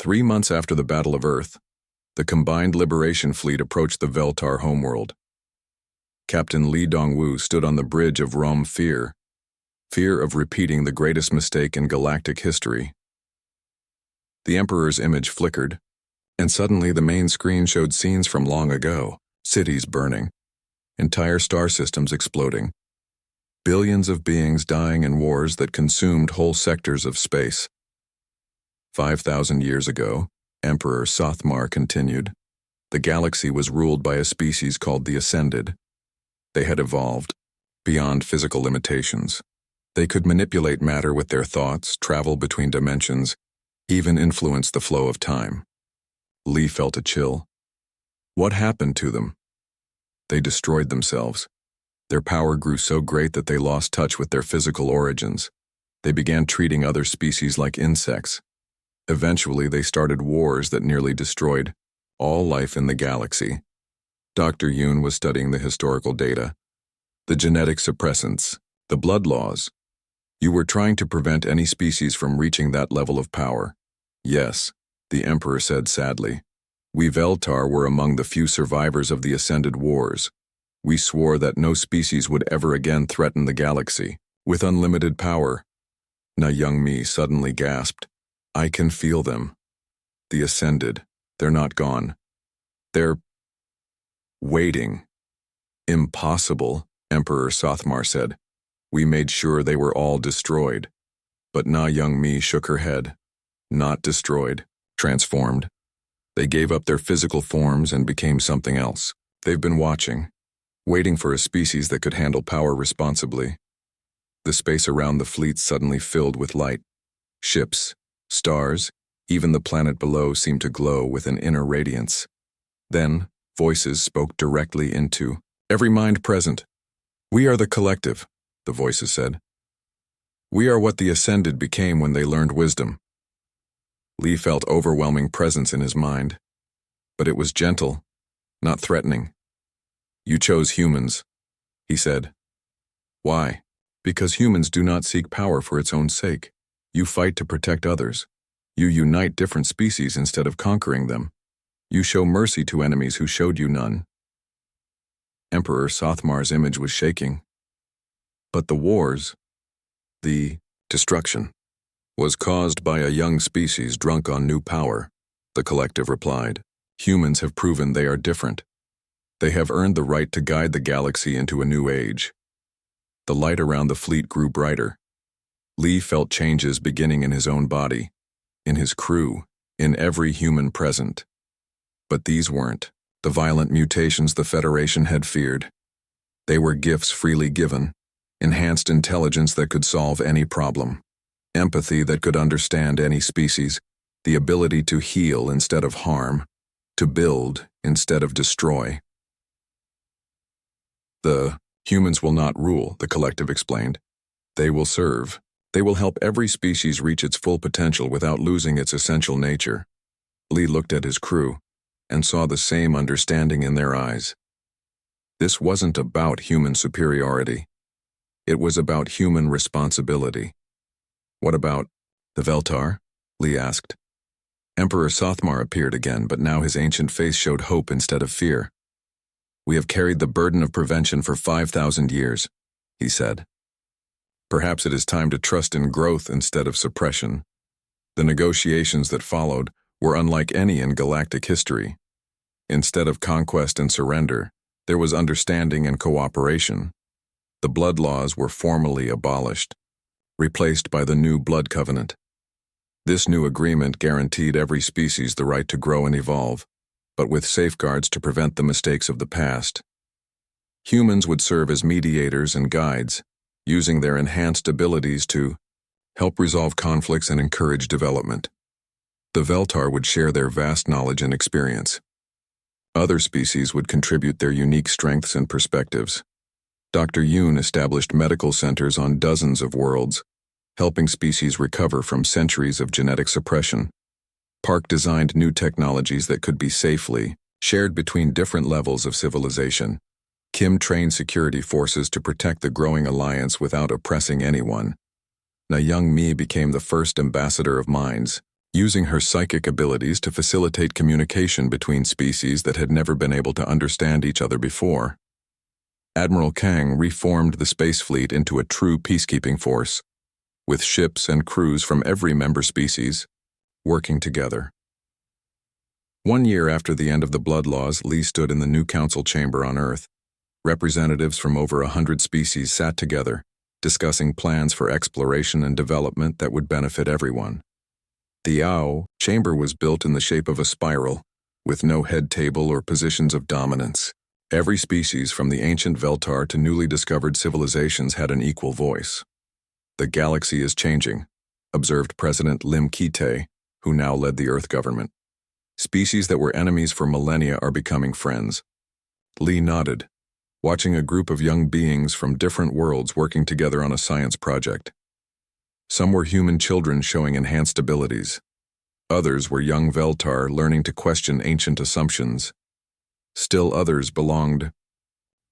3 months after the Battle of Earth, the combined Liberation Fleet approached the Veltar homeworld. Captain Li Dongwu stood on the bridge of Rom, fear of repeating the greatest mistake in galactic history. The Emperor's image flickered, and suddenly the main screen showed scenes from long ago, cities burning, entire star systems exploding, billions of beings dying in wars that consumed whole sectors of space. 5,000 years ago, Emperor Sothmar continued, the galaxy was ruled by a species called the Ascended. They had evolved beyond physical limitations. They could manipulate matter with their thoughts, travel between dimensions, even influence the flow of time. Li felt a chill. What happened to them? They destroyed themselves. Their power grew so great that they lost touch with their physical origins. They began treating other species like insects. Eventually, they started wars that nearly destroyed all life in the galaxy. Dr. Yoon was studying the historical data, the genetic suppressants, the blood laws. You were trying to prevent any species from reaching that level of power. Yes, the Emperor said sadly. We Veltar were among the few survivors of the Ascended Wars. We swore that no species would ever again threaten the galaxy. With unlimited power, Na Young Mi suddenly gasped. I can feel them. The Ascended. They're not gone. They're waiting. Impossible, Emperor Sothmar said. We made sure they were all destroyed. But Na Young Mi shook her head. Not destroyed. Transformed. They gave up their physical forms and became something else. They've been watching, waiting for a species that could handle power responsibly. The space around the fleet suddenly filled with light. Ships, stars, even the planet below seemed to glow with an inner radiance. Then, voices spoke directly into every mind present. We are the collective, the voices said. We are what the Ascended became when they learned wisdom. Li felt overwhelming presence in his mind, but it was gentle, not threatening. You chose humans, he said. Why? Because humans do not seek power for its own sake. You fight to protect others. You unite different species instead of conquering them. You show mercy to enemies who showed you none. Emperor Sothmar's image was shaking. But the wars, the destruction, was caused by a young species drunk on new power, the collective replied. Humans have proven they are different. They have earned the right to guide the galaxy into a new age. The light around the fleet grew brighter. Li felt changes beginning in his own body, in his crew, in every human present. But these weren't the violent mutations the Federation had feared. They were gifts freely given, enhanced intelligence that could solve any problem, empathy that could understand any species, the ability to heal instead of harm, to build instead of destroy. The humans will not rule, the collective explained. They will serve. They will help every species reach its full potential without losing its essential nature. Li looked at his crew and saw the same understanding in their eyes. This wasn't about human superiority. It was about human responsibility. What about the Veltar? Li asked. Emperor Sothmar appeared again, but now his ancient face showed hope instead of fear. We have carried the burden of prevention for 5,000 years, he said. Perhaps it is time to trust in growth instead of suppression. The negotiations that followed were unlike any in galactic history. Instead of conquest and surrender, there was understanding and cooperation. The blood laws were formally abolished, replaced by the new blood covenant. This new agreement guaranteed every species the right to grow and evolve, but with safeguards to prevent the mistakes of the past. Humans would serve as mediators and guides, using their enhanced abilities to help resolve conflicts and encourage development. The Veltar would share their vast knowledge and experience. Other species would contribute their unique strengths and perspectives. Dr. Yoon established medical centers on dozens of worlds, helping species recover from centuries of genetic suppression. Park designed new technologies that could be safely shared between different levels of civilization. Kim trained security forces to protect the growing alliance without oppressing anyone. Na Young Mi became the first ambassador of minds, using her psychic abilities to facilitate communication between species that had never been able to understand each other before. Admiral Kang reformed the space fleet into a true peacekeeping force, with ships and crews from every member species working together. 1 year after the end of the Blood Laws, Lee stood in the new council chamber on Earth. Representatives from over 100 species sat together, discussing plans for exploration and development that would benefit everyone. The Ao chamber was built in the shape of a spiral, with no head table or positions of dominance. Every species from the ancient Veltar to newly discovered civilizations had an equal voice. "The galaxy is changing," observed President Lim Kite, who now led the Earth government. "Species that were enemies for millennia are becoming friends." Lee nodded, watching a group of young beings from different worlds working together on a science project. Some were human children showing enhanced abilities. Others were young Veltar learning to question ancient assumptions. Still others belonged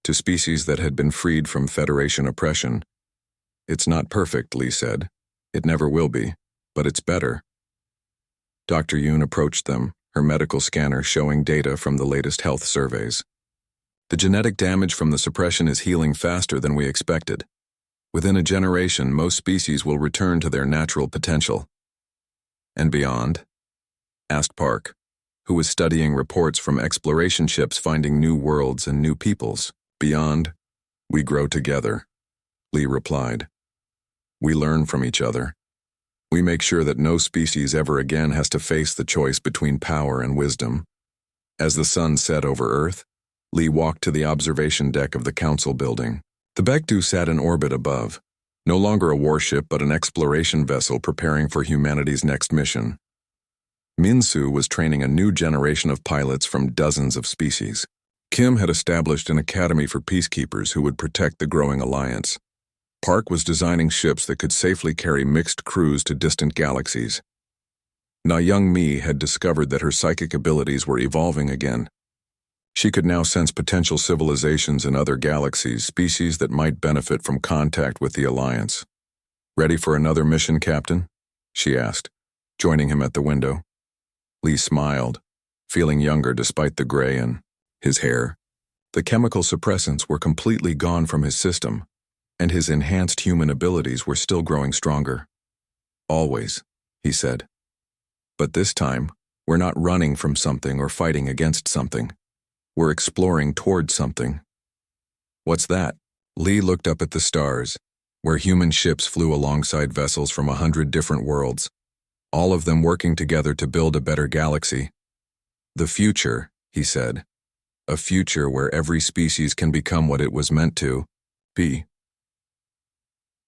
to species that had been freed from Federation oppression. "It's not perfect," Lee said. "It never will be, but it's better." Dr. Yoon approached them, her medical scanner showing data from the latest health surveys. "The genetic damage from the suppression is healing faster than we expected. Within a generation, most species will return to their natural potential." "And beyond?" asked Park, who was studying reports from exploration ships finding new worlds and new peoples. "Beyond, we grow together," Lee replied. "We learn from each other. We make sure that no species ever again has to face the choice between power and wisdom." As the sun set over Earth, Lee walked to the observation deck of the council building. The Baekdu sat in orbit above, no longer a warship but an exploration vessel preparing for humanity's next mission. Minsu was training a new generation of pilots from dozens of species. Kim had established an academy for peacekeepers who would protect the growing alliance. Park was designing ships that could safely carry mixed crews to distant galaxies. Na Young Mi had discovered that her psychic abilities were evolving again. She could now sense potential civilizations in other galaxies, species that might benefit from contact with the Alliance. "Ready for another mission, Captain?" she asked, joining him at the window. Lee smiled, feeling younger despite the gray in his hair. The chemical suppressants were completely gone from his system, and his enhanced human abilities were still growing stronger. "Always," he said. "But this time, we're not running from something or fighting against something. We're exploring towards something." "What's that?" Lee looked up at the stars, where human ships flew alongside vessels from 100 different worlds, all of them working together to build a better galaxy. "The future," he said. "A future where every species can become what it was meant to be."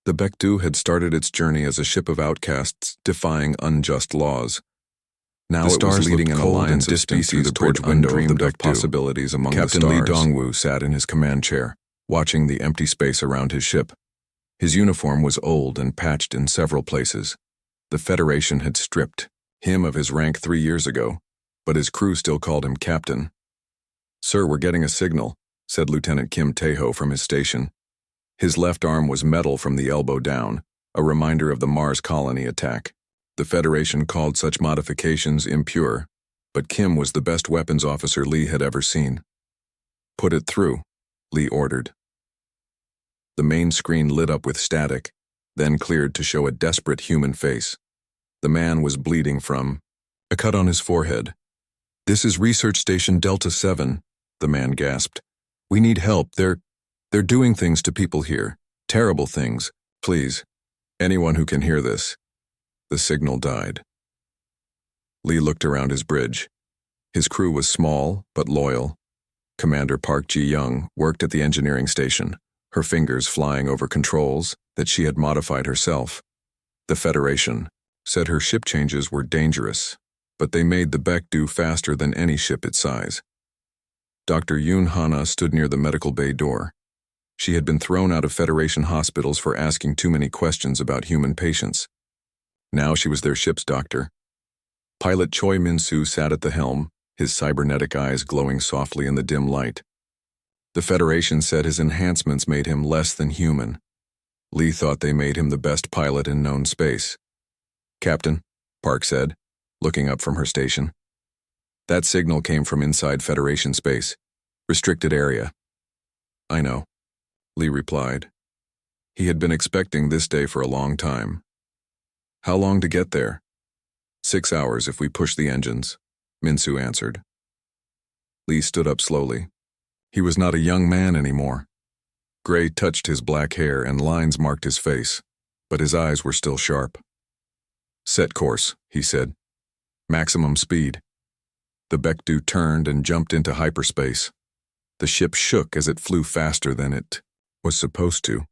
The Baekdu had started its journey as a ship of outcasts defying unjust laws. Now The it was stars leading an looked cold alliance and of distant through species the towards bridge window of the undreamed of Baekdu. possibilities among Captain the Lee stars. Dongwoo sat in his command chair, watching the empty space around his ship. His uniform was old and patched in several places. The Federation had stripped him of his rank 3 years ago, but his crew still called him Captain. "Sir, we're getting a signal," said Lieutenant Kim Tae-ho from his station. His left arm was metal from the elbow down, a reminder of the Mars colony attack. The Federation called such modifications impure, but Kim was the best weapons officer Lee had ever seen. "Put it through," Lee ordered. The main screen lit up with static, then cleared to show a desperate human face. The man was bleeding from a cut on his forehead. "This is Research Station Delta 7, the man gasped. "We need help. They're doing things to people here. Terrible things. Please. Anyone who can hear this." The signal died. Lee looked around his bridge. His crew was small, but loyal. Commander Park Ji-young worked at the engineering station, her fingers flying over controls that she had modified herself. The Federation said her ship changes were dangerous, but they made the Baekdu faster than any ship its size. Dr. Yoon Hana stood near the medical bay door. She had been thrown out of Federation hospitals for asking too many questions about human patients. Now she was their ship's doctor. Pilot Choi Min-soo sat at the helm, his cybernetic eyes glowing softly in the dim light. The Federation said his enhancements made him less than human. Lee thought they made him the best pilot in known space. "Captain," Park said, looking up from her station. That signal came from inside Federation space. Restricted area. I know, Lee replied. He had been expecting this day for a long time. How long to get there? 6 hours if we push the engines, Minsu answered. Lee stood up slowly. He was not a young man anymore. Gray touched his black hair and lines marked his face, but his eyes were still sharp. Set course, he said. Maximum speed. The Bekdu turned and jumped into hyperspace. The ship shook as it flew faster than it was supposed to.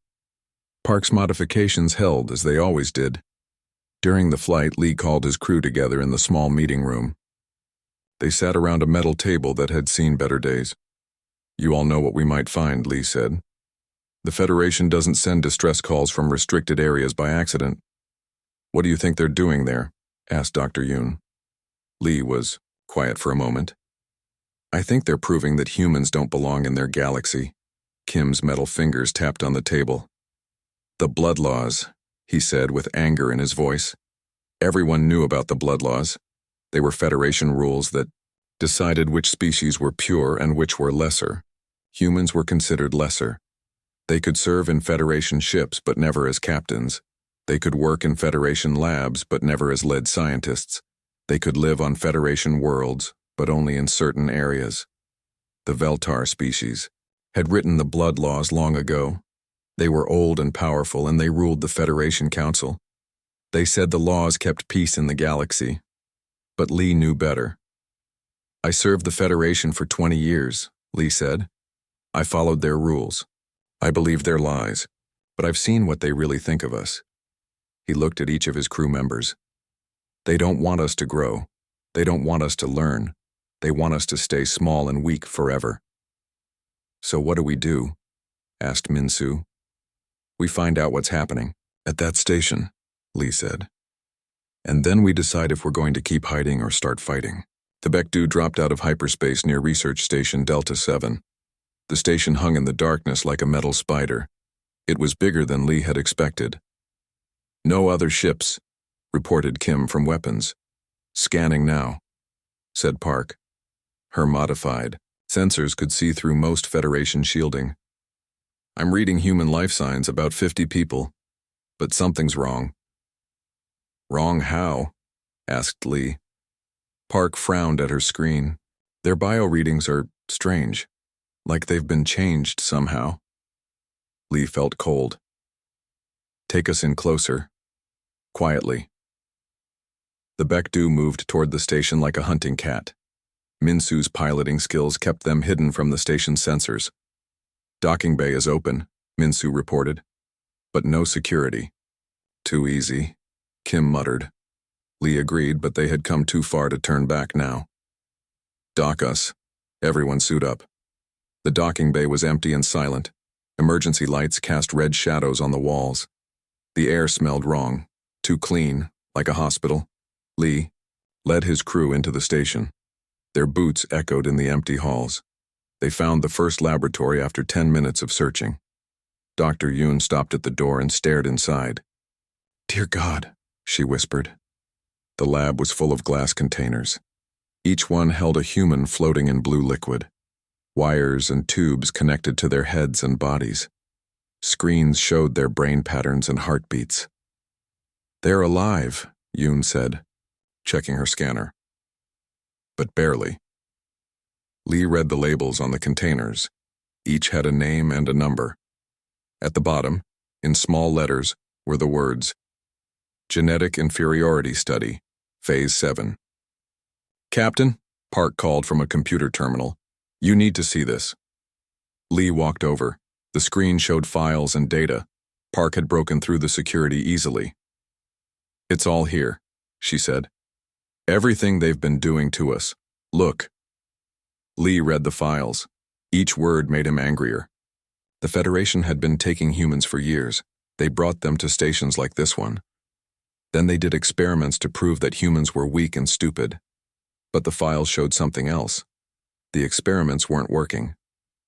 Park's modifications held as they always did. During the flight, Lee called his crew together in the small meeting room. They sat around a metal table that had seen better days. You all know what we might find, Lee said. The Federation doesn't send distress calls from restricted areas by accident. What do you think they're doing there? Asked Dr. Yoon. Lee was quiet for a moment. I think they're proving that humans don't belong in their galaxy. Kim's metal fingers tapped on the table. The blood laws, he said with anger in his voice. Everyone knew about the blood laws. They were Federation rules that decided which species were pure and which were lesser. Humans were considered lesser. They could serve in Federation ships but never as captains. They could work in Federation labs but never as lead scientists. They could live on Federation worlds but only in certain areas. The Veltar species had written the blood laws long ago. They were old and powerful, and they ruled the Federation Council. They said the laws kept peace in the galaxy. But Lee knew better. I served the Federation for 20 years, Lee said. I followed their rules. I believed their lies, but I've seen what they really think of us. He looked at each of his crew members. They don't want us to grow. They don't want us to learn. They want us to stay small and weak forever. So what do we do? Asked Minsu. We find out what's happening at that station, Lee said. And then we decide if we're going to keep hiding or start fighting. The Bekdu dropped out of hyperspace near Research Station Delta 7. The station hung in the darkness like a metal spider. It was bigger than Lee had expected. No other ships, reported Kim from weapons. Scanning now, said Park. Her modified sensors could see through most Federation shielding. I'm reading human life signs about 50 people, but something's wrong. Wrong how? Asked Lee. Park frowned at her screen. Their bio readings are strange, like they've been changed somehow. Lee felt cold. Take us in closer. Quietly. The Bekdu moved toward the station like a hunting cat. Minsu's piloting skills kept them hidden from the station's sensors. Docking bay is open, Minsu reported, but no security. Too easy, Kim muttered. Lee agreed, but they had come too far to turn back now. Dock us. Everyone suit up. The docking bay was empty and silent. Emergency lights cast red shadows on the walls. The air smelled wrong, too clean, like a hospital. Lee led his crew into the station. Their boots echoed in the empty halls. They found the first laboratory after 10 minutes of searching. Dr. Yoon stopped at the door and stared inside. Dear God, she whispered. The lab was full of glass containers. Each one held a human floating in blue liquid. Wires and tubes connected to their heads and bodies. Screens showed their brain patterns and heartbeats. They're alive, Yoon said, checking her scanner. But barely. Lee read the labels on the containers. Each had a name and a number. At the bottom, in small letters, were the words, Genetic Inferiority Study, Phase 7. Captain, Park called from a computer terminal. You need to see this. Lee walked over. The screen showed files and data. Park had broken through the security easily. It's all here, she said. Everything they've been doing to us. Look. Lee read the files. Each word made him angrier. The Federation had been taking humans for years. They brought them to stations like this one. Then they did experiments to prove that humans were weak and stupid. But the files showed something else. The experiments weren't working.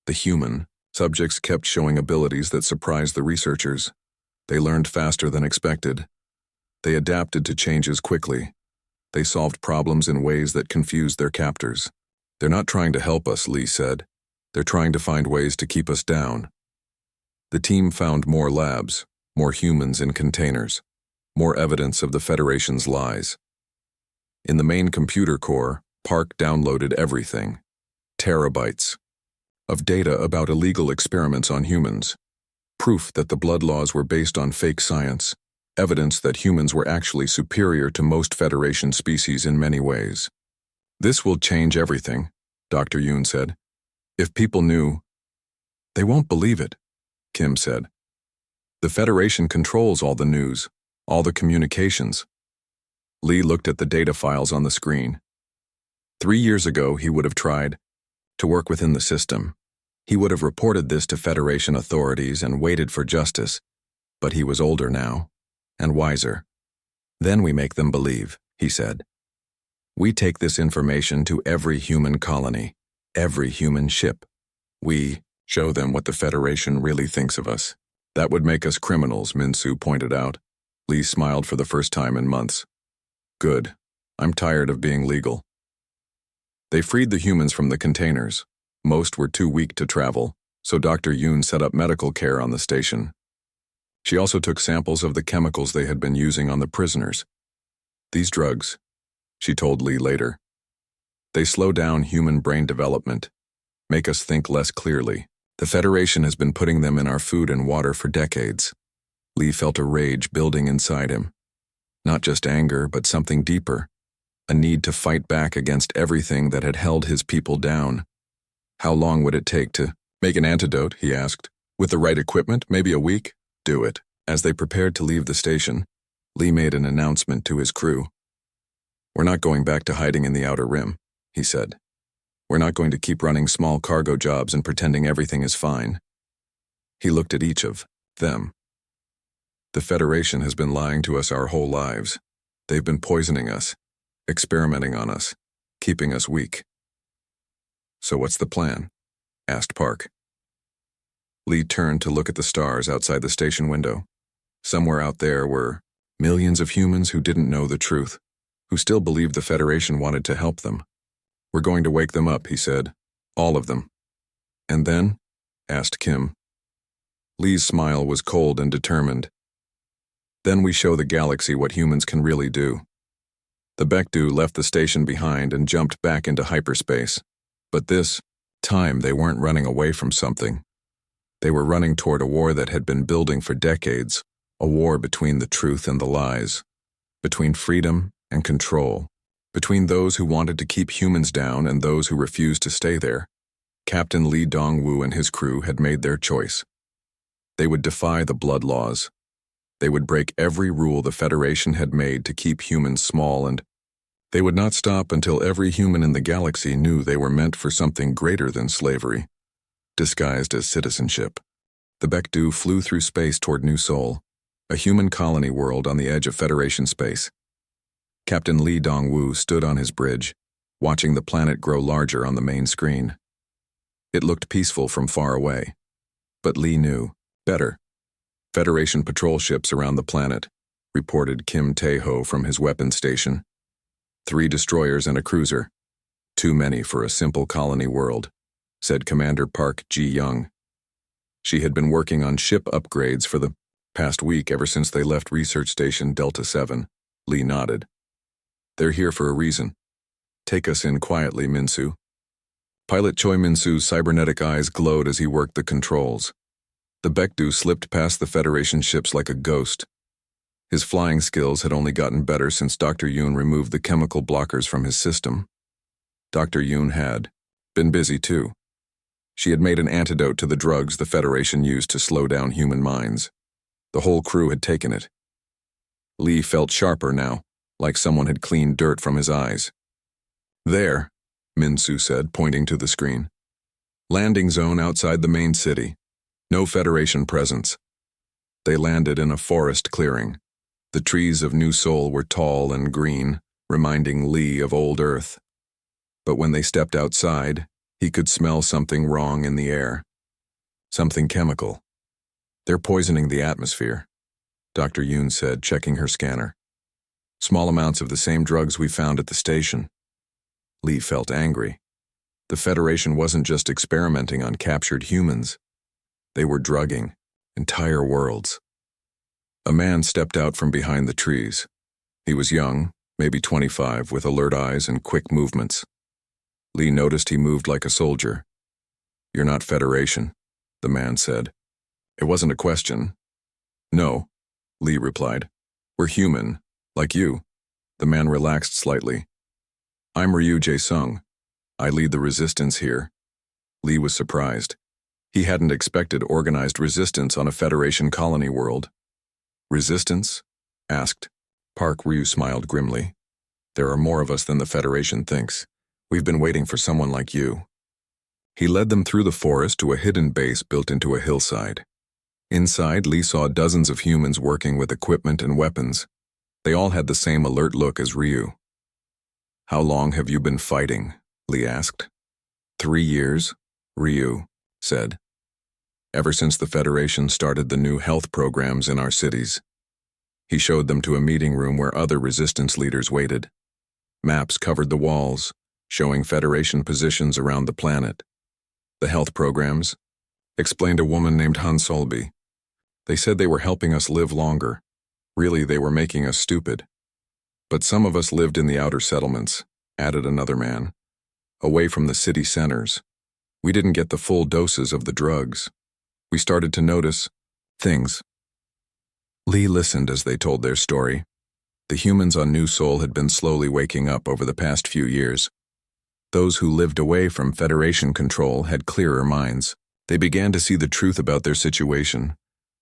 The human subjects kept showing abilities that surprised the researchers. They learned faster than expected. They adapted to changes quickly. They solved problems in ways that confused their captors. "They're not trying to help us," Lee said. "They're trying to find ways to keep us down." The team found more labs, more humans in containers, more evidence of the Federation's lies. In the main computer core, Park downloaded everything. Terabytes of data about illegal experiments on humans. Proof that the blood laws were based on fake science. Evidence that humans were actually superior to most Federation species in many ways. "This will change everything," Dr. Yoon said. "If people knew—" "They won't believe it," Kim said. "The Federation controls all the news, all the communications." Lee looked at the data files on the screen. 3 years ago, he would have tried to work within the system. He would have reported this to Federation authorities and waited for justice. But he was older now, and wiser. "Then we make them believe," he said. "We take this information to every human colony, every human ship. We show them what the Federation really thinks of us. That would make us criminals," Min-Soo pointed out. Lee smiled for the first time in months. "Good. I'm tired of being legal." They freed the humans from the containers. Most were too weak to travel, so Dr. Yoon set up medical care on the station. She also took samples of the chemicals they had been using on the prisoners. "These drugs," she told Lee later, "they slow down human brain development, make us think less clearly. The Federation has been putting them in our food and water for decades." Lee felt a rage building inside him. Not just anger, but something deeper. A need to fight back against everything that had held his people down. "How long would it take to make an antidote?" he asked. "With the right equipment, maybe a week?" "Do it." As they prepared to leave the station, Lee made an announcement to his crew. "We're not going back to hiding in the Outer Rim," he said. "We're not going to keep running small cargo jobs and pretending everything is fine." He looked at each of them. "The Federation has been lying to us our whole lives. They've been poisoning us, experimenting on us, keeping us weak." "So what's the plan?" asked Park. Lee turned to look at the stars outside the station window. Somewhere out there were millions of humans who didn't know the truth, who still believed the Federation wanted to help them. "We're going to wake them up," he said. "All of them." "And then?" asked Kim. Lee's smile was cold and determined. "Then we show the galaxy what humans can really do." The Baekdu left the station behind and jumped back into hyperspace. But this time they weren't running away from something. They were running toward a war that had been building for decades, a war between the truth and the lies, between freedom and control, between those who wanted to keep humans down and those who refused to stay there. Captain Lee Dong-woo and his crew had made their choice. They would defy the blood laws. They would break every rule the Federation had made to keep humans small, and they would not stop until every human in the galaxy knew they were meant for something greater than slavery, disguised as citizenship. The Baekdu flew through space toward New Seoul, a human colony world on the edge of Federation space. Captain Lee Dong-woo stood on his bridge, watching the planet grow larger on the main screen. It looked peaceful from far away, but Lee knew better. "Federation patrol ships around the planet," reported Kim Tae-ho from his weapons station. 3 destroyers and a cruiser. "Too many for a simple colony world," said Commander Park Ji-young. She had been working on ship upgrades for the past week ever since they left Research Station Delta 7. Lee nodded. "They're here for a reason. Take us in quietly, Min-Soo." Pilot Choi Min-Soo's cybernetic eyes glowed as he worked the controls. The Baekdu slipped past the Federation ships like a ghost. His flying skills had only gotten better since Dr. Yoon removed the chemical blockers from his system. Dr. Yoon had been busy too. She had made an antidote to the drugs the Federation used to slow down human minds. The whole crew had taken it. Lee felt sharper now, like someone had cleaned dirt from his eyes. "There," Min-Soo said, pointing to the screen. "Landing zone outside the main city. No Federation presence." They landed in a forest clearing. The trees of New Seoul were tall and green, reminding Lee of old Earth. But when they stepped outside, he could smell something wrong in the air. Something chemical. "They're poisoning the atmosphere," Dr. Yoon said, checking her scanner. Small amounts of the same drugs we found at the station. Lee felt angry. The Federation wasn't just experimenting on captured humans. They were drugging entire worlds. A man stepped out from behind the trees. He was young, maybe 25, with alert eyes and quick movements. Lee noticed he moved like a soldier. "You're not Federation," the man said. It wasn't a question. "No," Lee replied. "We're human, like you." The man relaxed slightly. "I'm Ryu Jae-sung. I lead the resistance here." Lee was surprised. He hadn't expected organized resistance on a Federation colony world. "Resistance?" asked. Park Ryu smiled grimly. "There are more of us than the Federation thinks. We've been waiting for someone like you." He led them through the forest to a hidden base built into a hillside. Inside, Lee saw dozens of humans working with equipment and weapons. They all had the same alert look as Ryu. "How long have you been fighting?" Lee asked. 3 years, Ryu said. "Ever since the Federation started the new health programs in our cities." He showed them to a meeting room where other resistance leaders waited. Maps covered the walls, showing Federation positions around the planet. "The health programs," explained a woman named Han Solby. "They said they were helping us live longer. Really, they were making us stupid. But some of us lived in the outer settlements," added another man, "away from the city centers. We didn't get the full doses of the drugs. We started to notice things." Lee listened as they told their story. The humans on New Sol had been slowly waking up over the past few years. Those who lived away from Federation control had clearer minds. They began to see the truth about their situation.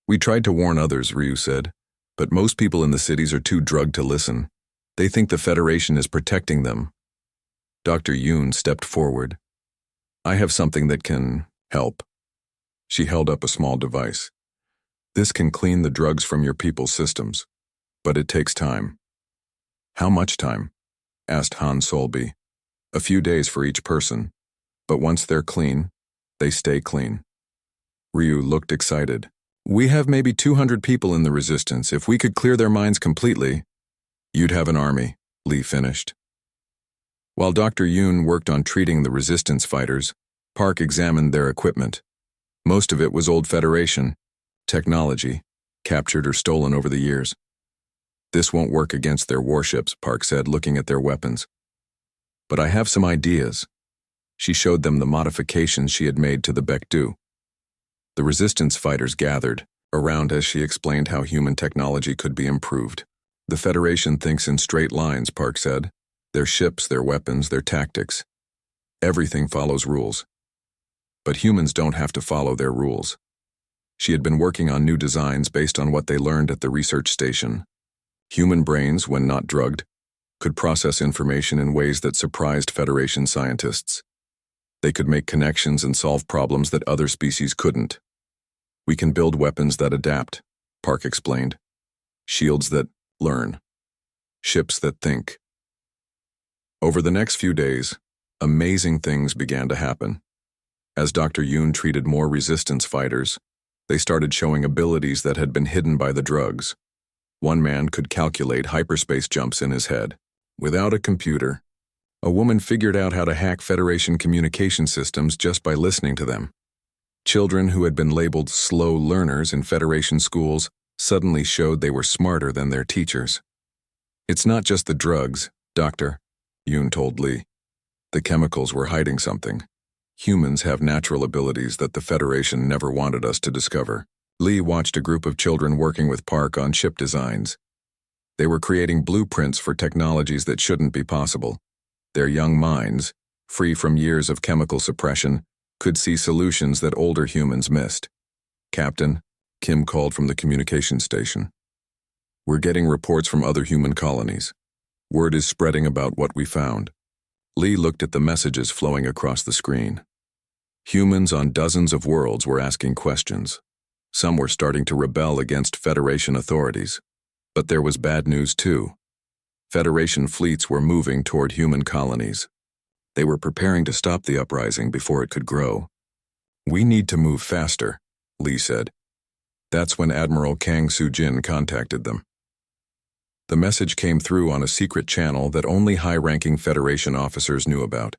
"We tried to warn others," Ryu said, "but most people in the cities are too drugged to listen. They think the Federation is protecting them." Dr. Yoon stepped forward. "I have something that can help." She held up a small device. "This can clean the drugs from your people's systems, but it takes time." "How much time?" asked Han Solby. "A few days for each person, but once they're clean, they stay clean." Ryu looked excited. "We have maybe 200 people in the resistance. If we could clear their minds completely, you'd have an army," Lee finished. While Dr. Yoon worked on treating the resistance fighters, Park examined their equipment. Most of it was old Federation technology, captured or stolen over the years. "This won't work against their warships," Park said, looking at their weapons. "But I have some ideas." She showed them the modifications she had made to the Baekdu. The resistance fighters gathered around as she explained how human technology could be improved. "The Federation thinks in straight lines," Park said. "Their ships, their weapons, their tactics. Everything follows rules. But humans don't have to follow their rules." She had been working on new designs based on what they learned at the research station. Human brains, when not drugged, could process information in ways that surprised Federation scientists. They could make connections and solve problems that other species couldn't. "We can build weapons that adapt," Park explained. "Shields that learn. Ships that think." Over the next few days, amazing things began to happen. As Dr. Yoon treated more resistance fighters, they started showing abilities that had been hidden by the drugs. One man could calculate hyperspace jumps in his head. Without a computer, a woman figured out how to hack Federation communication systems just by listening to them. Children who had been labeled slow learners in Federation schools suddenly showed they were smarter than their teachers. "It's not just the drugs, Doctor," Yoon told Lee. "The chemicals were hiding something. Humans have natural abilities that the Federation never wanted us to discover." Lee watched a group of children working with Park on ship designs. They were creating blueprints for technologies that shouldn't be possible. Their young minds, free from years of chemical suppression, could see solutions that older humans missed. "Captain," Kim called from the communication station. "We're getting reports from other human colonies. Word is spreading about what we found." Lee looked at the messages flowing across the screen. Humans on dozens of worlds were asking questions. Some were starting to rebel against Federation authorities. But there was bad news too. Federation fleets were moving toward human colonies. They were preparing to stop the uprising before it could grow. "We need to move faster," Lee said. That's when Admiral Kang Soo-jin contacted them. The message came through on a secret channel that only high-ranking Federation officers knew about.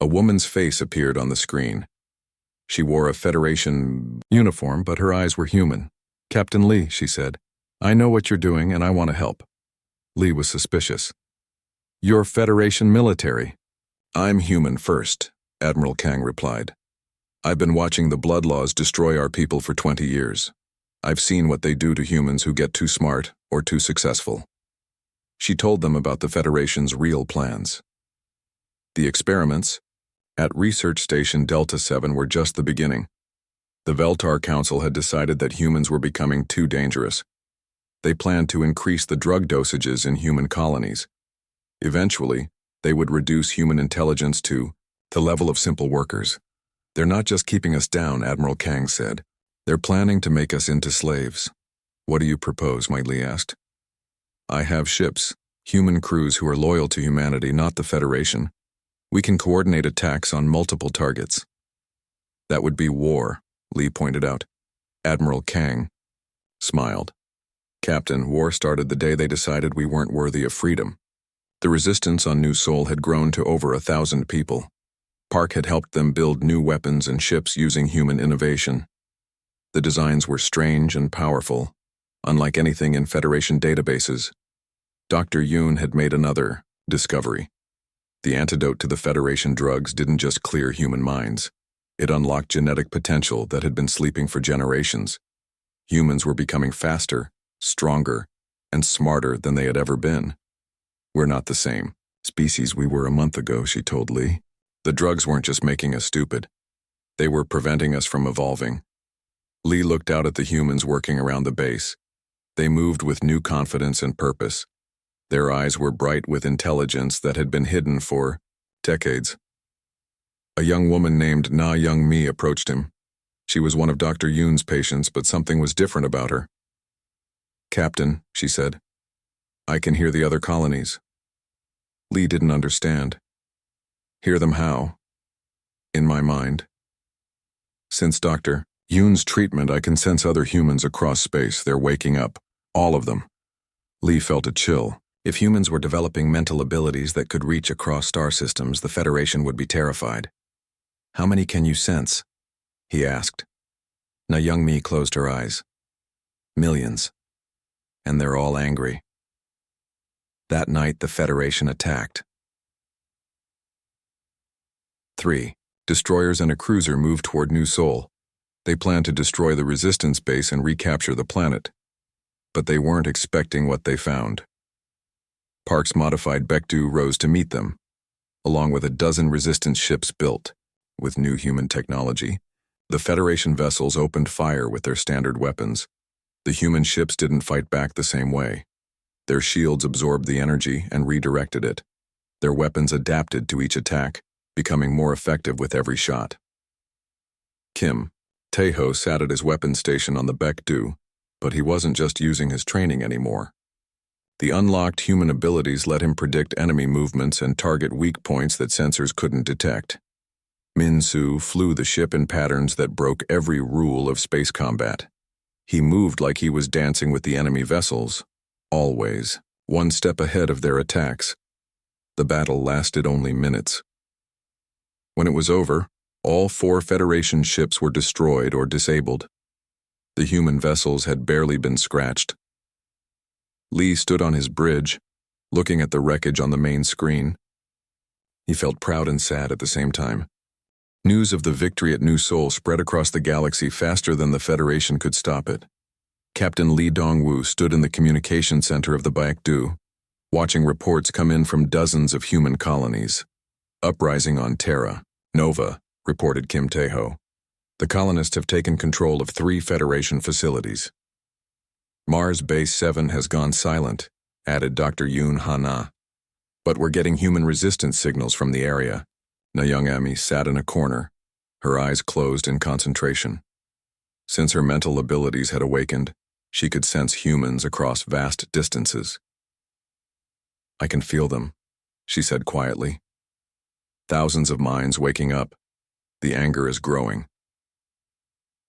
A woman's face appeared on the screen. She wore a Federation uniform, but her eyes were human. "Captain Lee," she said, "I know what you're doing and I want to help." Lee was suspicious. "You're Federation military." "I'm human first," Admiral Kang replied. "I've been watching the Bloodlaws destroy our people for 20 years. I've seen what they do to humans who get too smart or too successful." She told them about the Federation's real plans. The experiments at Research Station Delta 7 were just the beginning. The Veltar Council had decided that humans were becoming too dangerous. They planned to increase the drug dosages in human colonies. Eventually, they would reduce human intelligence to the level of simple workers. "They're not just keeping us down," Admiral Kang said. "They're planning to make us into slaves." "What do you propose?" Lee asked. "I have ships, human crews who are loyal to humanity, not the Federation. We can coordinate attacks on multiple targets." "That would be war," Lee pointed out. Admiral Kang smiled. "Captain, war started the day they decided we weren't worthy of freedom. The resistance on New Sol had grown to over 1,000 people. Park had helped them build new weapons and ships using human innovation. The designs were strange and powerful, unlike anything in Federation databases. Dr. Yoon had made another discovery. The antidote to the Federation drugs didn't just clear human minds. It unlocked genetic potential that had been sleeping for generations. Humans were becoming faster, stronger, and smarter than they had ever been. "We're not the same species we were a month ago," she told Lee. "The drugs weren't just making us stupid. They were preventing us from evolving." Lee looked out at the humans working around the base. They moved with new confidence and purpose. Their eyes were bright with intelligence that had been hidden for decades. A young woman named Na Young Mi approached him. She was one of Dr. Yoon's patients, but something was different about her. "Captain," she said, "I can hear the other colonies." Lee didn't understand. "Hear them how?" "In my mind. Since Dr. Yoon's treatment, I can sense other humans across space. They're waking up. All of them." Lee felt a chill. If humans were developing mental abilities that could reach across star systems, the Federation would be terrified. "How many can you sense?" he asked. Na Young Mi closed her eyes. "Millions. And they're all angry." That night, the Federation attacked. 3. Destroyers and a cruiser moved toward New Sol. They planned to destroy the Resistance base and recapture the planet. But they weren't expecting what they found. Park's modified Baekdu rose to meet them, along with a dozen Resistance ships built. With new human technology, the Federation vessels opened fire with their standard weapons. The human ships didn't fight back the same way. Their shields absorbed the energy and redirected it. Their weapons adapted to each attack, becoming more effective with every shot. Kim Tae-ho sat at his weapons station on the Baekdu, but he wasn't just using his training anymore. The unlocked human abilities let him predict enemy movements and target weak points that sensors couldn't detect. Min-soo flew the ship in patterns that broke every rule of space combat. He moved like he was dancing with the enemy vessels, always, one step ahead of their attacks. The battle lasted only minutes. When it was over, all 4 Federation ships were destroyed or disabled. The human vessels had barely been scratched. Lee stood on his bridge, looking at the wreckage on the main screen. He felt proud and sad at the same time. News of the victory at New Sol spread across the galaxy faster than the Federation could stop it. Captain Lee Dong-woo stood in the communication center of the Baekdu, watching reports come in from dozens of human colonies. "Uprising on Terra, Nova," reported Kim Tae-ho. "The colonists have taken control of 3 Federation facilities." "Mars Base 7 has gone silent," added Dr. Yoon Ha-na. "But we're getting human resistance signals from the area." Na Young Mi sat in a corner, her eyes closed in concentration. Since her mental abilities had awakened, she could sense humans across vast distances. "I can feel them," she said quietly. "Thousands of minds waking up. The anger is growing."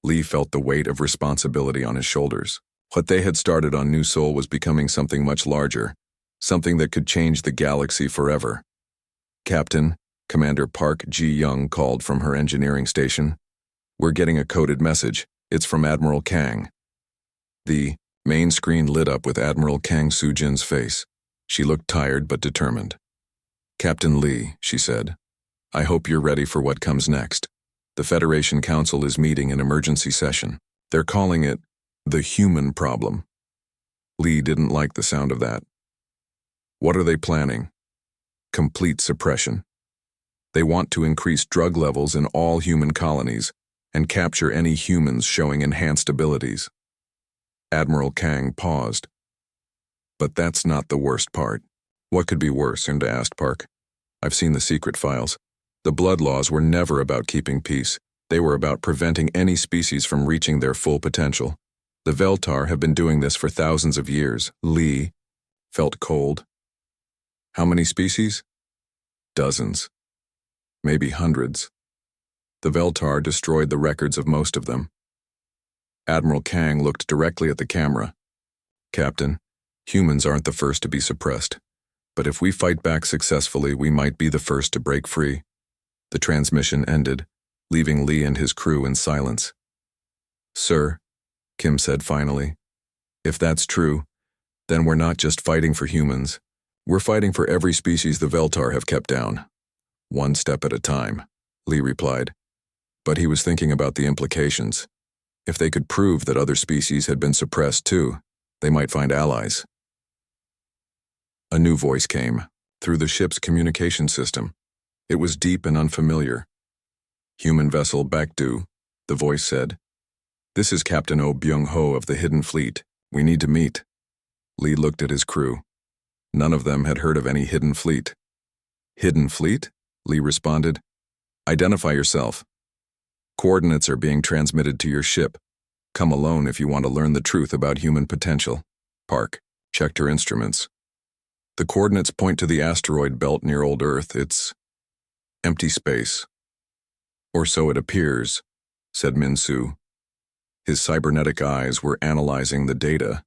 Lee felt the weight of responsibility on his shoulders. What they had started on New Sol was becoming something much larger, something that could change the galaxy forever. Captain, Commander Park Ji-young called from her engineering station. We're getting a coded message. It's from Admiral Kang. The main screen lit up with Admiral Kang Soo-jin's face. She looked tired but determined. Captain Lee, she said, I hope you're ready for what comes next. The Federation Council is meeting an emergency session. They're calling it the human problem. Lee didn't like the sound of that. What are they planning? Complete suppression. They want to increase drug levels in all human colonies and capture any humans showing enhanced abilities. Admiral Kang paused. But that's not the worst part. What could be worse? Inda asked Park. I've seen the secret files. The blood laws were never about keeping peace. They were about preventing any species from reaching their full potential. The Veltar have been doing this for thousands of years. Lee felt cold. How many species? Dozens. Maybe hundreds. The Veltar destroyed the records of most of them. Admiral Kang looked directly at the camera. Captain, humans aren't the first to be suppressed. But if we fight back successfully, we might be the first to break free. The transmission ended, leaving Lee and his crew in silence. Sir, Kim said finally, if that's true, then we're not just fighting for humans. We're fighting for every species the Veltar have kept down. One step at a time, Lee replied. But he was thinking about the implications. If they could prove that other species had been suppressed too, they might find allies. A new voice came, through the ship's communication system. It was deep and unfamiliar. Human vessel Baekdu, the voice said. This is Captain Oh Byung-ho of the Hidden Fleet. We need to meet. Lee looked at his crew. None of them had heard of any Hidden Fleet. Hidden Fleet? Lee responded. Identify yourself. Coordinates are being transmitted to your ship. Come alone if you want to learn the truth about human potential. Park checked her instruments. The coordinates point to the asteroid belt near old Earth. It's empty space. Or so it appears, said Min-soo. His cybernetic eyes were analyzing the data.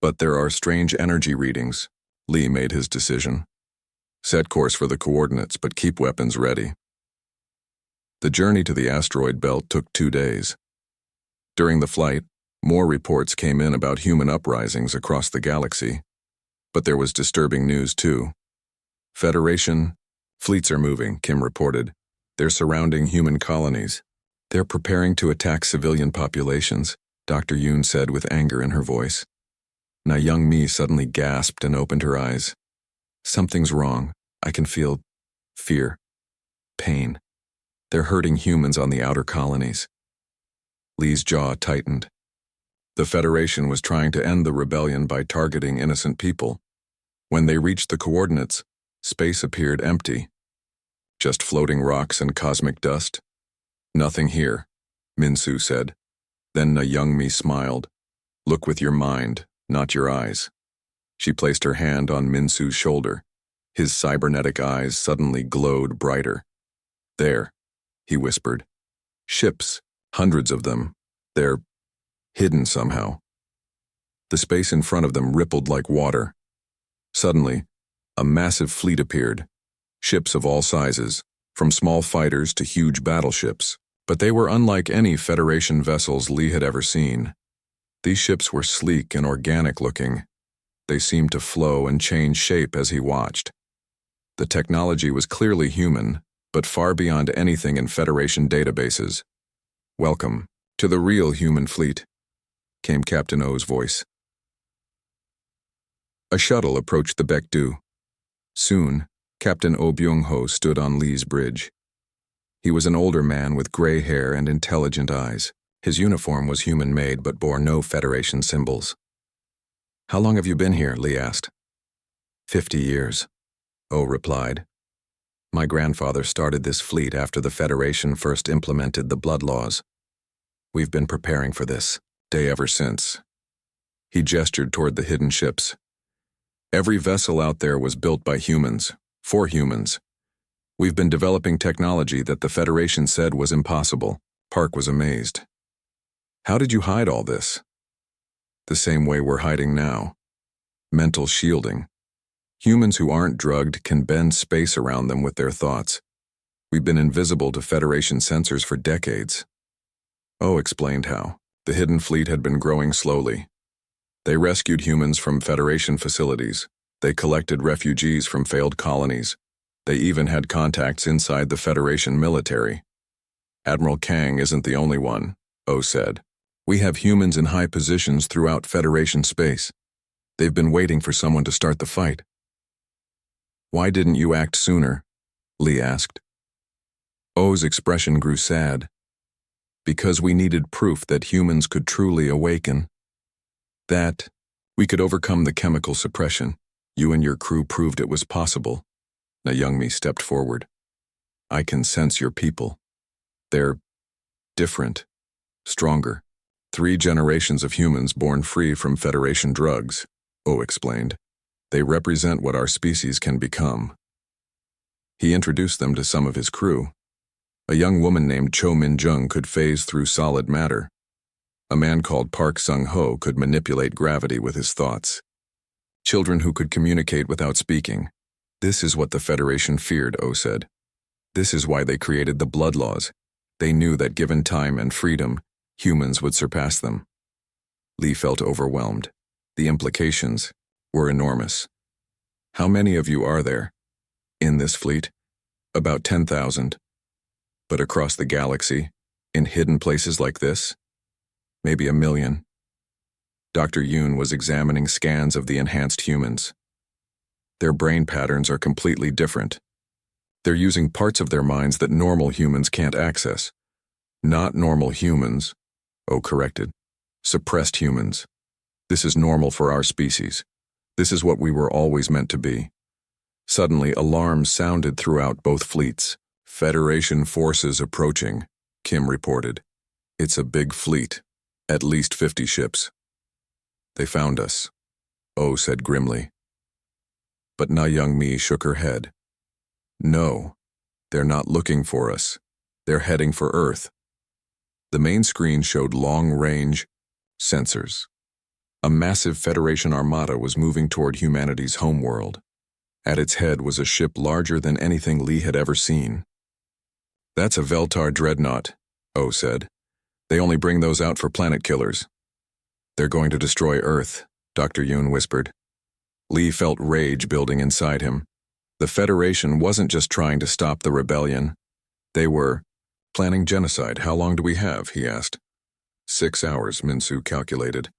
But there are strange energy readings. Lee made his decision. Set course for the coordinates, but keep weapons ready. The journey to the asteroid belt took 2 days. During the flight, more reports came in about human uprisings across the galaxy. But there was disturbing news too. Federation fleets are moving, Kim reported. They're surrounding human colonies. They're preparing to attack civilian populations, Dr. Yoon said with anger in her voice. Na Young-mi suddenly gasped and opened her eyes. Something's wrong. I can feel fear, pain. They're hurting humans on the outer colonies. Lee's jaw tightened. The Federation was trying to end the rebellion by targeting innocent people. When they reached the coordinates, space appeared empty. Just floating rocks and cosmic dust. Nothing here, Min-soo said. Then Na Young-mi smiled. Look with your mind, not your eyes. She placed her hand on Min-soo's shoulder. His cybernetic eyes suddenly glowed brighter. There, he whispered. Ships, hundreds of them. They're hidden somehow. The space in front of them rippled like water. Suddenly, a massive fleet appeared. Ships of all sizes, from small fighters to huge battleships. But they were unlike any Federation vessels Lee had ever seen. These ships were sleek and organic-looking. They seemed to flow and change shape as he watched. The technology was clearly human, but far beyond anything in Federation databases. Welcome to the real human fleet, came Captain O's voice. A shuttle approached the Baekdu. Soon, Captain Oh Byung-ho stood on Lee's bridge. He was an older man with gray hair and intelligent eyes. His uniform was human-made but bore no Federation symbols. How long have you been here? Lee asked. 50 years, Oh replied. My grandfather started this fleet after the Federation first implemented the blood laws. We've been preparing for this day ever since. He gestured toward the hidden ships. Every vessel out there was built by humans, for humans. We've been developing technology that the Federation said was impossible. Park was amazed. How did you hide all this? The same way we're hiding now. Mental shielding. Humans who aren't drugged can bend space around them with their thoughts. We've been invisible to Federation sensors for decades. O explained how. The hidden fleet had been growing slowly. They rescued humans from Federation facilities. They collected refugees from failed colonies. They even had contacts inside the Federation military. Admiral Kang isn't the only one, O said. We have humans in high positions throughout Federation space. They've been waiting for someone to start the fight. Why didn't you act sooner? Lee asked. O's expression grew sad. Because we needed proof that humans could truly awaken. That we could overcome the chemical suppression. You and your crew proved it was possible. Young-mi stepped forward. I can sense your people. They're different, stronger. 3 generations of humans born free from Federation drugs, O explained. They represent what our species can become. He introduced them to some of his crew. A young woman named Cho Min-jung could phase through solid matter. A man called Park Sung-ho could manipulate gravity with his thoughts. Children who could communicate without speaking. This is what the Federation feared, O said. This is why they created the blood laws. They knew that given time and freedom, humans would surpass them. Lee felt overwhelmed. The implications were enormous. How many of you are there? In this fleet? About 10,000. But across the galaxy, in hidden places like this? Maybe 1 million. Dr. Yoon was examining scans of the enhanced humans. Their brain patterns are completely different. They're using parts of their minds that normal humans can't access. Not normal humans, O corrected. Suppressed humans. This is normal for our species. This is what we were always meant to be. Suddenly, alarms sounded throughout both fleets. Federation forces approaching, Kim reported. It's a big fleet. At least 50 ships. They found us, O said grimly. But Na Young-mi shook her head. No, they're not looking for us. They're heading for Earth. The main screen showed long-range sensors. A massive Federation armada was moving toward humanity's homeworld. At its head was a ship larger than anything Lee had ever seen. That's a Veltar dreadnought, O said. They only bring those out for planet killers. They're going to destroy Earth, Dr. Yoon whispered. Lee felt rage building inside him. The Federation wasn't just trying to stop the rebellion. They were planning genocide. How long do we have? He asked. 6 hours, Minsu calculated.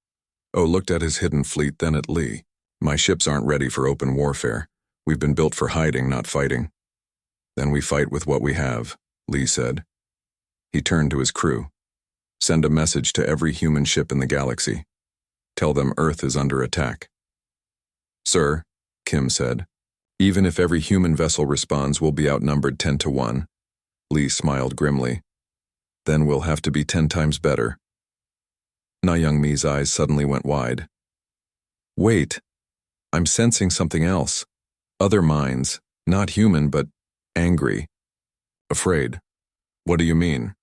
O looked at his hidden fleet, then at Lee. My ships aren't ready for open warfare. We've been built for hiding, not fighting. Then we fight with what we have, Lee said. He turned to his crew. Send a message to every human ship in the galaxy. Tell them Earth is under attack. Sir, Kim said. Even if every human vessel responds, we'll be outnumbered 10 to 1. Lee smiled grimly. Then we'll have to be 10 times better. Na Young-mi's eyes suddenly went wide. Wait, I'm sensing something else. Other minds, not human, but angry. Afraid. What do you mean?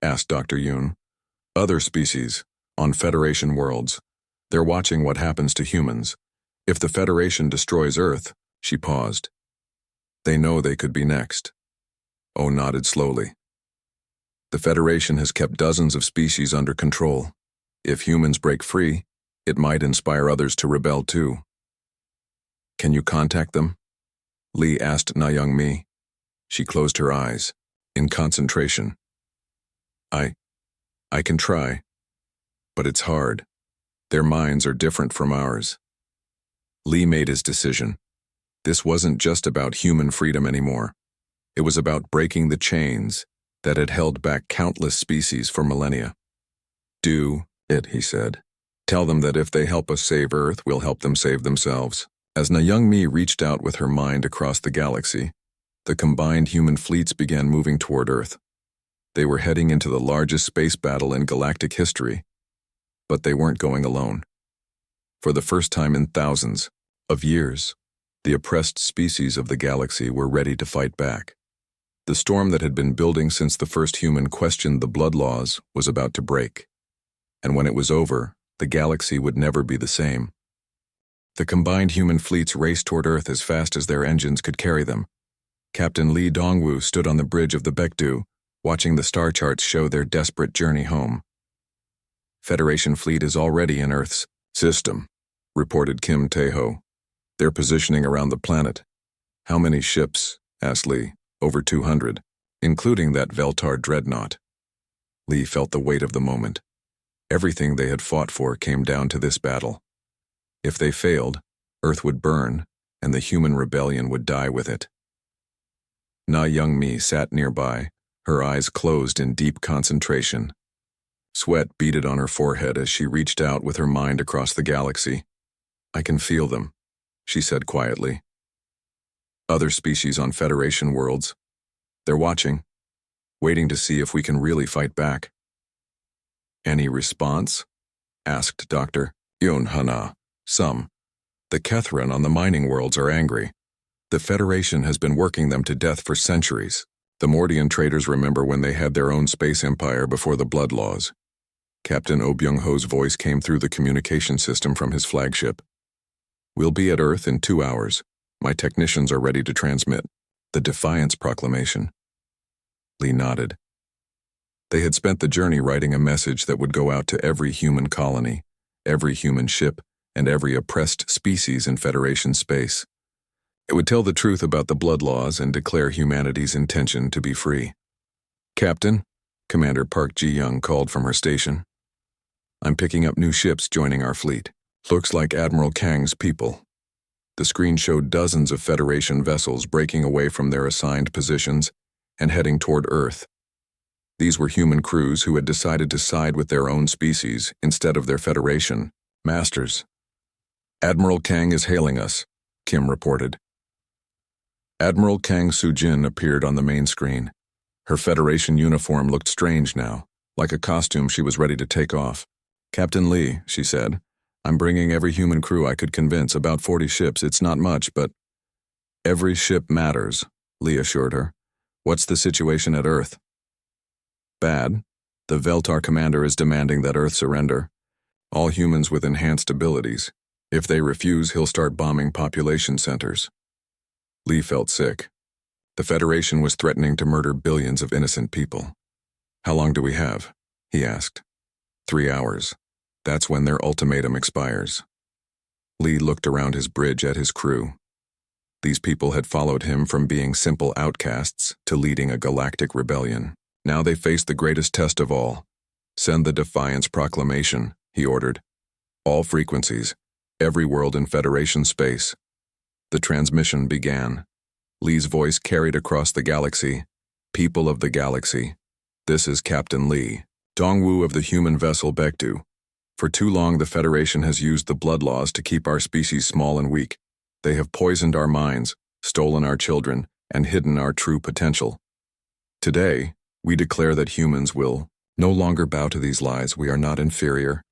Asked Dr. Yoon. Other species, on Federation worlds. They're watching what happens to humans. If the Federation destroys Earth, she paused. They know they could be next. O nodded slowly. The Federation has kept dozens of species under control. If humans break free, it might inspire others to rebel too. Can you contact them? Lee asked Na Young-mi. She closed her eyes, in concentration. I can try, but it's hard. Their minds are different from ours. Lee made his decision. This wasn't just about human freedom anymore. It was about breaking the chains that had held back countless species for millennia. Do it, he said. Tell them that if they help us save Earth, we'll help them save themselves. As Na Young-mi reached out with her mind across the galaxy, the combined human fleets began moving toward Earth. They were heading into the largest space battle in galactic history, but they weren't going alone. For the first time in thousands of years, the oppressed species of the galaxy were ready to fight back. The storm that had been building since the first human questioned the blood laws was about to break. And when it was over, The galaxy would never be the same. The combined human fleets raced toward Earth as fast as their engines could carry them. Captain Lee Dongwu stood on the bridge of the Baekdu, watching the star charts show their desperate journey home. Federation fleet is already in Earth's system, reported Kim Tae-ho. They're positioning around the planet. How many ships? Asked Lee. Over 200, including that Veltar dreadnought. Lee felt the weight of the moment. Everything they had fought for came down to this battle. If they failed, Earth would burn, and the human rebellion would die with it. Na Young-mi sat nearby, her eyes closed in deep concentration. Sweat beaded on her forehead as she reached out with her mind across the galaxy. I can feel them, she said quietly. Other species on Federation worlds. They're watching, waiting to see if we can really fight back. Any response? Asked Dr. Yun-hana. Some. The Kethran on the mining worlds are angry. The Federation has been working them to death for centuries. The Mordian traders remember when they had their own space empire before the Blood Laws. Captain Oh Byung-ho's voice came through the communication system from his flagship. We'll be at Earth in 2 hours. My technicians are ready to transmit the Defiance Proclamation. Lee nodded. They had spent the journey writing a message that would go out to every human colony, every human ship, and every oppressed species in Federation space. It would tell the truth about the Blood Laws and declare humanity's intention to be free. Captain, Commander Park Ji-young called from her station. I'm picking up new ships joining our fleet. Looks like Admiral Kang's people. The screen showed dozens of Federation vessels breaking away from their assigned positions and heading toward Earth. These were human crews who had decided to side with their own species instead of their Federation masters. Admiral Kang is hailing us, Kim reported. Admiral Kang Soo-jin appeared on the main screen. Her Federation uniform looked strange now, like a costume she was ready to take off. Captain Lee, she said, I'm bringing every human crew I could convince, about 40 ships. It's not much, but every ship matters, Lee assured her. What's the situation at Earth? Bad. The Veltar commander is demanding that Earth surrender. All humans with enhanced abilities. If they refuse, he'll start bombing population centers. Lee felt sick. The Federation was threatening to murder billions of innocent people. How long do we have? He asked. 3 hours. That's when their ultimatum expires. Lee looked around his bridge at his crew. These people had followed him from being simple outcasts to leading a galactic rebellion. Now they faced the greatest test of all. Send the Defiance Proclamation, he ordered. All frequencies, every world in Federation space. The transmission began. Lee's voice carried across the galaxy. People of the galaxy, this is Captain Lee, Dongwu of the human vessel Baekdu. For too long the Federation has used the blood laws to keep our species small and weak. They have poisoned our minds, stolen our children, and hidden our true potential. Today, we declare that humans will no longer bow to these lies. We are not inferior.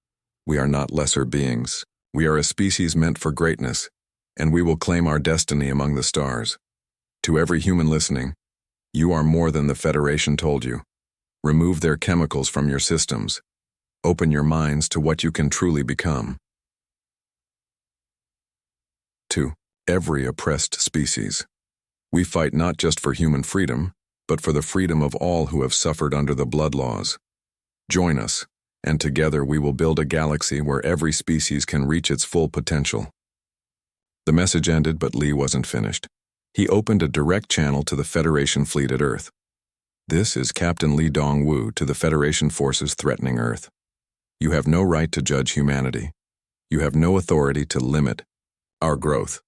We are not lesser beings. We are a species meant for greatness, and we will claim our destiny among the stars. To every human listening, you are more than the Federation told you. Remove their chemicals from your systems. Open your minds to what you can truly become. To every oppressed species, we fight not just for human freedom, but for the freedom of all who have suffered under the blood laws. Join us, and together we will build a galaxy where every species can reach its full potential. The message ended, but Lee wasn't finished. He opened a direct channel to the Federation fleet at Earth. This is Captain Lee Dong-woo to the Federation forces threatening Earth. You have no right to judge humanity. You have no authority to limit our growth.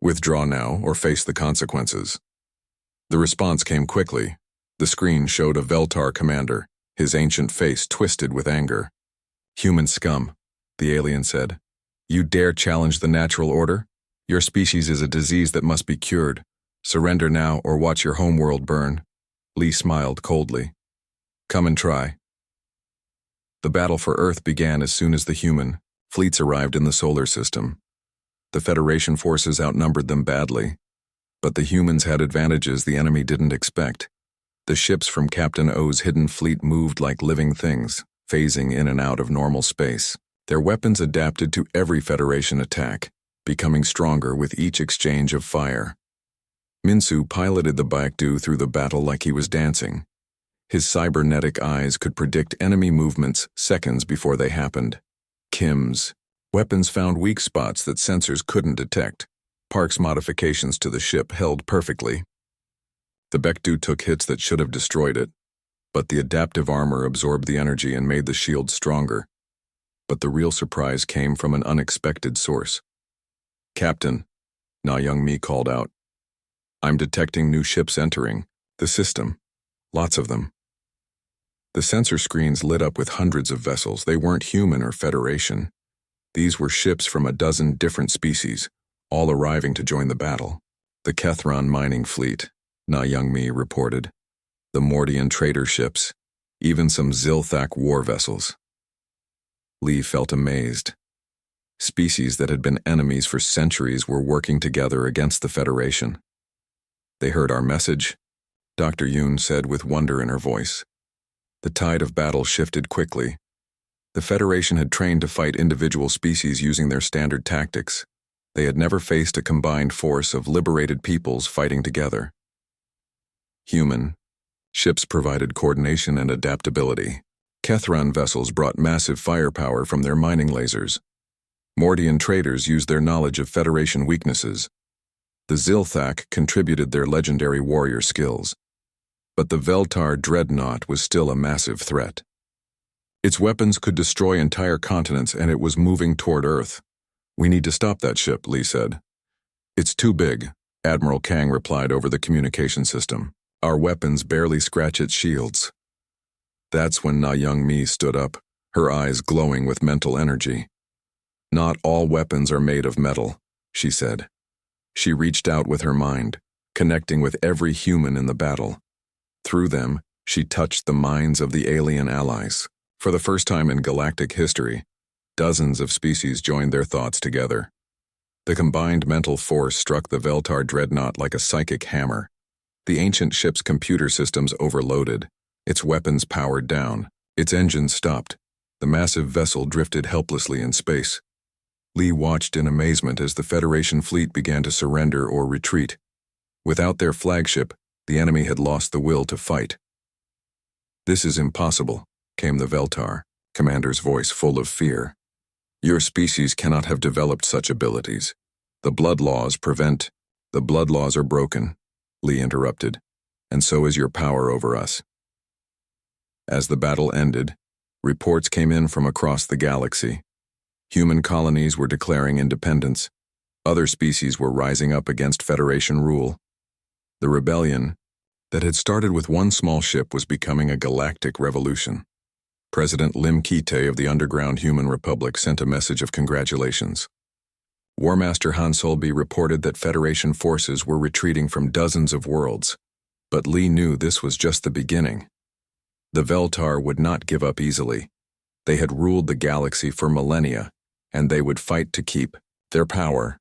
Withdraw now or face the consequences. The response came quickly. The screen showed a Veltar commander, his ancient face twisted with anger. Human scum, the alien said. You dare challenge the natural order? Your species is a disease that must be cured. Surrender now or watch your homeworld burn. Lee smiled coldly. Come and try. The battle for Earth began as soon as the human fleets arrived in the solar system. The Federation forces outnumbered them badly, but the humans had advantages the enemy didn't expect. The ships from Captain O's hidden fleet moved like living things, phasing in and out of normal space. Their weapons adapted to every Federation attack, becoming stronger with each exchange of fire. Minsu piloted the Baekdu through the battle like he was dancing. His cybernetic eyes could predict enemy movements seconds before they happened. Kim's weapons found weak spots that sensors couldn't detect. Park's modifications to the ship held perfectly. The Baekdu took hits that should have destroyed it, but the adaptive armor absorbed the energy and made the shield stronger. But the real surprise came from an unexpected source. "Captain," Na Young-mi called out. "I'm detecting new ships entering the system. Lots of them." The sensor screens lit up with hundreds of vessels. They weren't human or Federation. These were ships from a dozen different species, all arriving to join the battle. "The Kethron mining fleet," Na Young-mi reported. "The Mordian trader ships, even some Zilthak war vessels." Lee felt amazed. Species that had been enemies for centuries were working together against the Federation. "They heard our message," Dr. Yoon said with wonder in her voice. The tide of battle shifted quickly. The Federation had trained to fight individual species using their standard tactics. They had never faced a combined force of liberated peoples fighting together. Human ships provided coordination and adaptability. Kethron vessels brought massive firepower from their mining lasers. Mordian traders used their knowledge of Federation weaknesses. The Zilthak contributed their legendary warrior skills. But the Veltar dreadnought was still a massive threat. Its weapons could destroy entire continents, and it was moving toward Earth. "We need to stop that ship," Lee said. "It's too big," Admiral Kang replied over the communication system. "Our weapons barely scratch its shields." That's when Na Young-mi stood up, her eyes glowing with mental energy. "Not all weapons are made of metal," she said. She reached out with her mind, connecting with every human in the battle. Through them, she touched the minds of the alien allies. For the first time in galactic history, dozens of species joined their thoughts together. The combined mental force struck the Veltar dreadnought like a psychic hammer. The ancient ship's computer systems overloaded, its weapons powered down, its engines stopped. The massive vessel drifted helplessly in space. Lee watched in amazement as the Federation fleet began to surrender or retreat. Without their flagship, the enemy had lost the will to fight. "This is impossible," came the Veltar commander's voice full of fear. "Your species cannot have developed such abilities. The blood laws prevent." "The blood laws are broken," Lee interrupted, "and so is your power over us." As the battle ended, reports came in from across the galaxy. Human colonies were declaring independence. Other species were rising up against Federation rule. The rebellion that had started with one small ship was becoming a galactic revolution. President Lim Kite of the Underground Human Republic sent a message of congratulations. War Master Han Solby reported that Federation forces were retreating from dozens of worlds, but Lee knew this was just the beginning. The Veltar would not give up easily. They had ruled the galaxy for millennia, and they would fight to keep their power.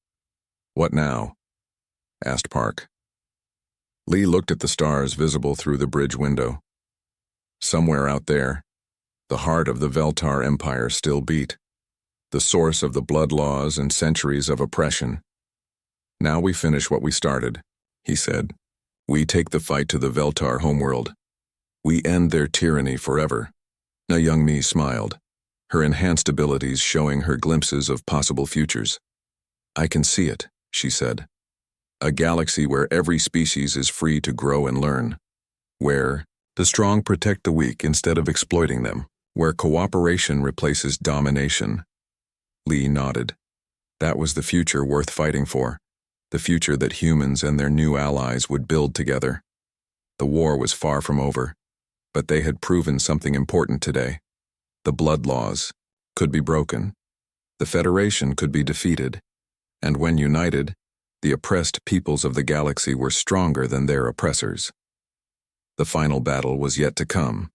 "What now?" asked Park. Lee looked at the stars visible through the bridge window. Somewhere out there, the heart of the Veltar Empire still beat, the source of the blood laws and centuries of oppression. "Now we finish what we started," he said. "We take the fight to the Veltar homeworld. We end their tyranny forever." Na Young-mi smiled, her enhanced abilities showing her glimpses of possible futures. "I can see it," she said. "A galaxy where every species is free to grow and learn. Where the strong protect the weak instead of exploiting them. Where cooperation replaces domination." Lee nodded. That was the future worth fighting for. The future that humans and their new allies would build together. The war was far from over, but they had proven something important today. The blood laws could be broken. The Federation could be defeated. And when united, the oppressed peoples of the galaxy were stronger than their oppressors. The final battle was yet to come.